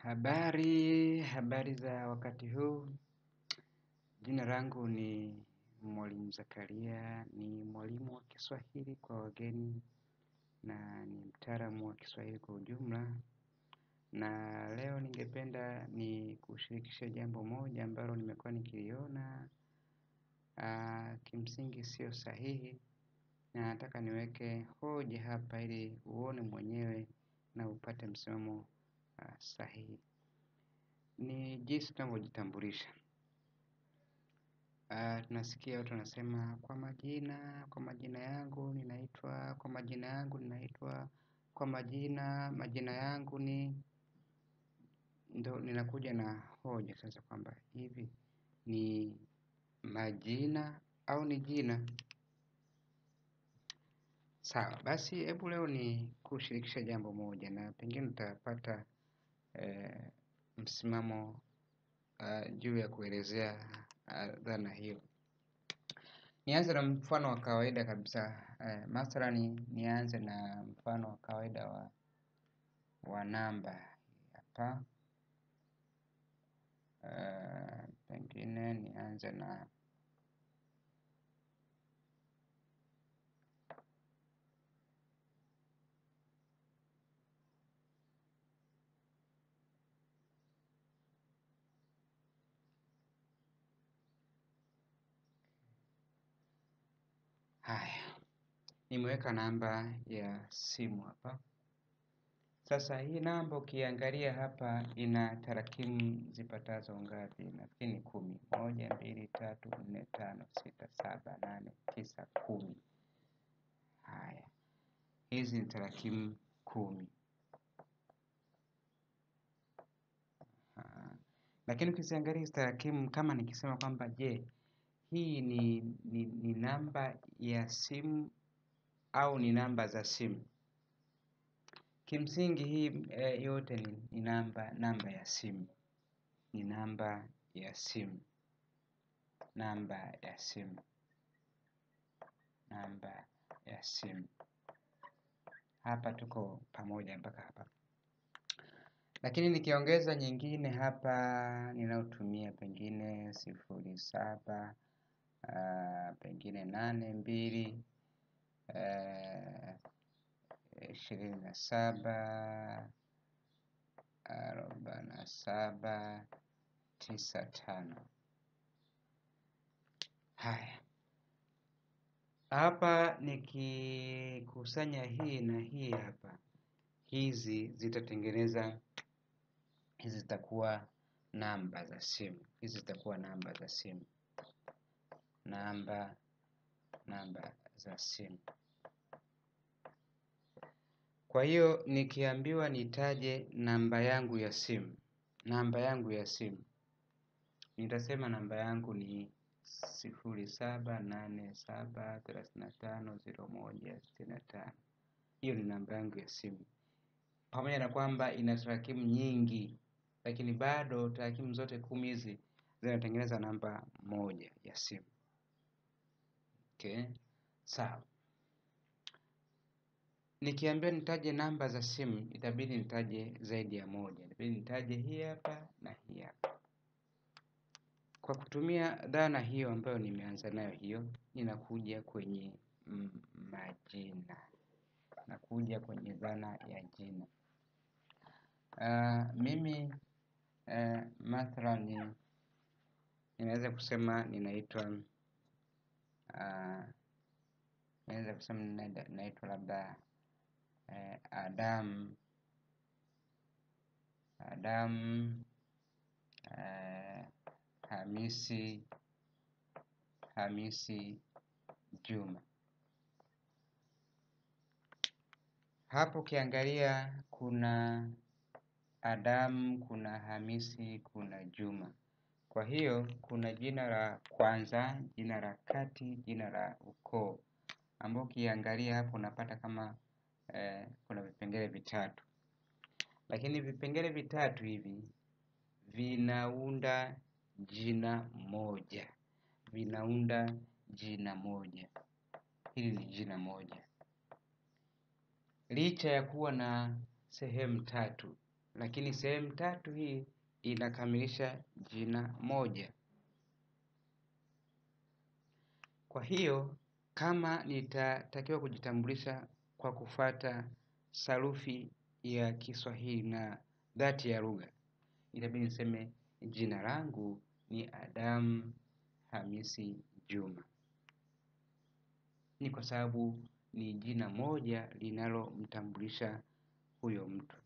Habari za wakati huu. Jina langu ni Mwalimu Zakaria, ni mwalimu wa Kiswahili kwa wageni na ni mtaalamu wa Kiswahili kwa ujumla. Na leo ningependa ni kushirikisha jambo moja ambalo nimekuwa nikiliona kimsingi sio sahihi, na nataka niweke hoja hapa ili uone mwenyewe na upate msimamo sahihi. Ni jinsi tunavyojitambulisha. Tunasikia watu wanasema kwa majina yangu ninaitwa, majina yangu ni, ndo ninakuja na hoja sasa kwamba hivi ni majina au ni jina. Sawa, basi hebu leo ni kushirikisha jambo moja na pengine utapata msimamo juu ya kuelezea dhana hiyo. Nianze na mfano wa kawaida kabisa. Mathalani nianze na mfano wa kawaida wa namba hapa. Pengine nianze na haya. Nimeweka namba ya simu hapa. Sasa hii namba ukiangalia hapa ina tarakimu zipatazo ngapi? Nafikiri ni 10. 1, 2, 3, 4, 5, 6, 7, 8, 9, 10. Haya. Hizi ni tarakimu 10. Lakini ukiziangalia hizi tarakimu, kama nikisema kwamba je, hii ni namba ya simu au ni namba za simu? Kimsingi hii yote ni namba ya simu. Ni namba ya simu. Namba ya simu. Namba ya simu. Hapa tuko pamoja mpaka hapa. Lakini nikiongeza nyingine hapa ninaotumia pengine 07, pengine 82, 27, 47, 95. Haya. Hapa nikikusanya hii na hii hapa, hizi zitakuwa namba za simu. Hizi zitakuwa namba za simu. Namba za simu. Kwa hiyo nikiambiwa nitaje namba yangu ya simu. Namba yangu ya simu. Nitasema namba yangu ni 0787350165. Hiyo ni namba yangu ya simu. Pamoja na kwamba ina tarakimu nyingi, lakini bado tarakimu zote 10 hizi zinatengeneza namba moja ya simu. Okay? Sawa. Nikiambia nitaje namba za simu, itabidi nitaje zaidi ya moja. Itabidi nitaje hii hapa na hii hapa. Kwa kutumia dhana hiyo ambayo nimeanza nayo hiyo, ninakuja kwenye majina. Nakuja kwenye dhana ya jina. Mimi mathalani ninaweza kusema ninaitwa labda Adam, Hamisi, Juma. Hapo ukiangalia kuna Adam, kuna Hamisi, kuna Juma. Kwa hiyo kuna jina la kwanza, jina la kati, jina la ukoo, ambao ukiangalia hapo unapata kama kuna vipengele vitatu. Lakini vipengele vitatu hivi vinaunda jina moja. Hili ni jina moja. Licha ya kuwa na sehemu tatu, lakini sehemu tatu hii inakamilisha jina moja. Kwa hiyo kama nitatakiwa kujitambulisha kwa kufuata sarufi ya Kiswahili na dhati ya lugha, itabidi niseme jina langu ni Adamu Hamisi Juma. Ni kwa sababu ni jina moja linalomtambulisha huyo mtu.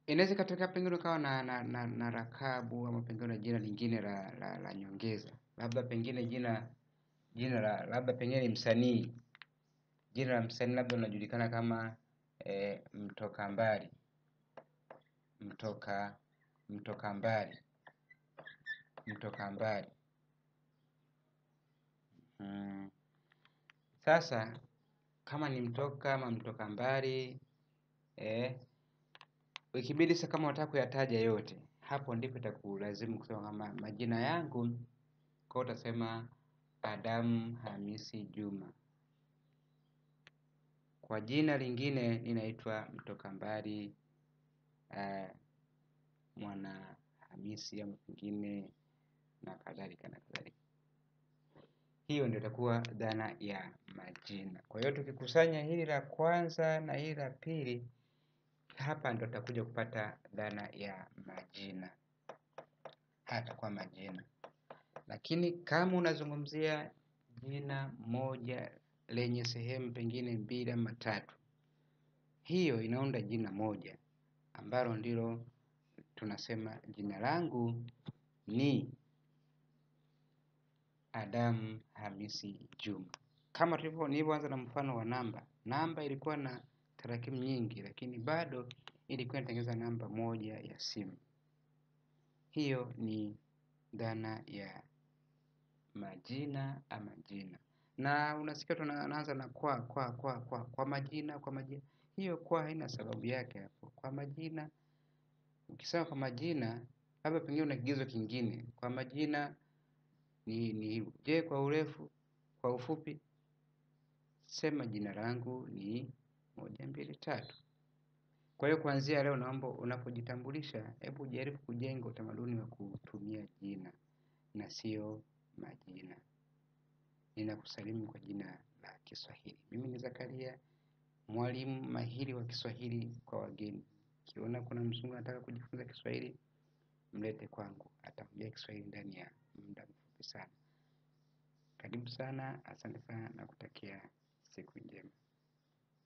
Inaweza katokea pengine ukawa na lakabu ama pengine jina lingine la nyongeza. Labda pengine jina la labda pengine msanii. Jina la msanii labda unajulikana kama Mtoka Mbali. Mtoka Mbali. Mtoka Mbali. Sasa kama ni Mtoka ama Mtoka Mbali, ikibidi sasa kama unataka kuyataja yote, hapo ndipo itakulazimu kusema kama majina yangu, kwa utasema Adamu Hamisi Juma. Kwa jina lingine ninaitwa Mtoka Mbali Mwana Hamisi ama pengine na kadhalika na kadhalika. Hiyo ndio itakuwa dhana ya majina. Kwa hiyo tukikusanya hili la kwanza na hili la pili, hapa ndio tutakuja kupata dhana ya majina. Hata kwa majina. Lakini kama unazungumzia jina moja lenye sehemu pengine 2 ama 3, hiyo inaunda jina moja ambalo ndilo tunasema jina langu ni Adamu Hamisi Juma. Kama nilivyoanza na mfano wa namba. Namba ilikuwa na tarakimu nyingi, lakini bado ilikuwa inatengeneza namba moja ya simu. Hiyo ni dhana ya majina ama jina. Na unasikia tunaanza na kwa majina. Hiyo kwa haina sababu yake hapo. Kwa majina, ukisema kwa majina, labda pengine una kigezo kingine. Kwa majina ni je, kwa urefu, kwa ufupi, sema jina langu ni 1, 2, 3. Kwa hiyo kuanzia leo naomba unapojitambulisha, hebu jaribu kujenga utamaduni wa kutumia jina na sio majina. Ninakusalimu kwa jina la Kiswahili. Mimi ni Zakaria, mwalimu mahiri wa Kiswahili kwa wageni. Ukiona kuna mzungu anataka kujifunza Kiswahili, mlete kwangu. Ataongea Kiswahili ndani ya muda mfupi sana. Karibu sana, asante sana na kutakia siku njema.